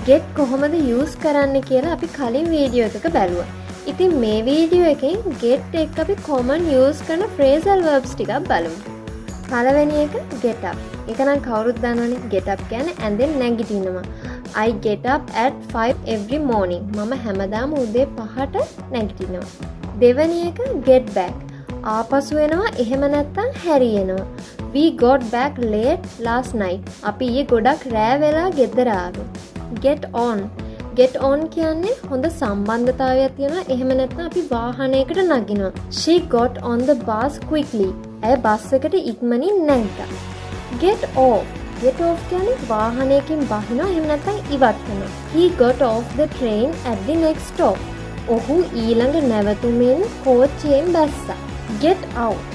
get කොහොමද use කරන්න කියලා අපි කලින් වීඩියෝ එකක බැලුවා. ඉතින් මේ වීඩියෝ එකෙන් get එක අපි common use කරන phrasal verbs ටිකක් බලමු. පළවෙනි එක get up. ඒක නම් කවුරුත් දන්නවනේ get up කියන්නේ ඇඳෙන් නැගිටිනවා. I get up at 5 every morning. මම හැමදාම උදේ 5ට නැගිටිනවා. දෙවෙනි එක get back. ආපසු එනවා එහෙම නැත්නම් හැරියෙනවා. We got back late last night. අපි ඊයේ ගොඩක් රෑ වෙලා ගෙදර ආවේ. Get on. Get on කියන්නේ හොඳ සම්බන්ධතාවයක් තියෙනවා. එහෙම නැත්නම් අපි වාහනයකට නගිනවා. She got on the bus quickly. ඇය බස් එකට ඉක්මනින් නැග්ගා. Get off. Get off කියන්නේ වාහනයකින් බහිනවා එහෙම නැත්නම් ඉවත් කරනවා. He got off the train at the next stop. ඔහු ඊළඟ නැවතුමෙන් කෝච්චියෙන් බැස්සා. Get out.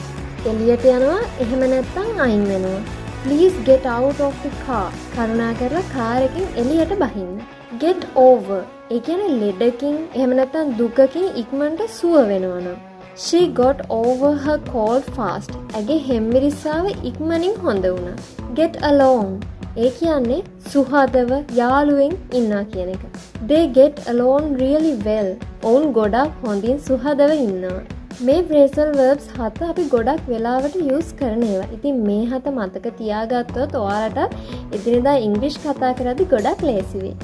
එළියට යනවා එහෙම නැත්නම් අයින් වෙනවා. Please get out of the car. කරුණාකරලා කාර් එකෙන් එළියට බහින්න. Get over. ඒ කියන්නේ ලෙඩකින් එහෙම නැත්නම් දුකකින් ඉක්මනට සුව වෙනවා නම්. She got over her cold fast. ඇගේ හෙම්බිරිස්සාව ඉක්මනින් හොඳ වුණා. Get along. ඒ කියන්නේ සුහදව යාළුවෙන් ඉන්නවා කියන එක. They get along really well. ඔවුන් ගොඩක් හොඳින් සුහදව ඉන්නවා. මේ phrasal verbs 7 අපි ගොඩක් වෙලාවට use කරන ඒවා. ඉතින් මේ 7 මතක තියාගත්තොත් ඔයාලට එදිනෙදා ඉංග්‍රීසි කතා කරද්දි ගොඩක් ලේසි වෙයි.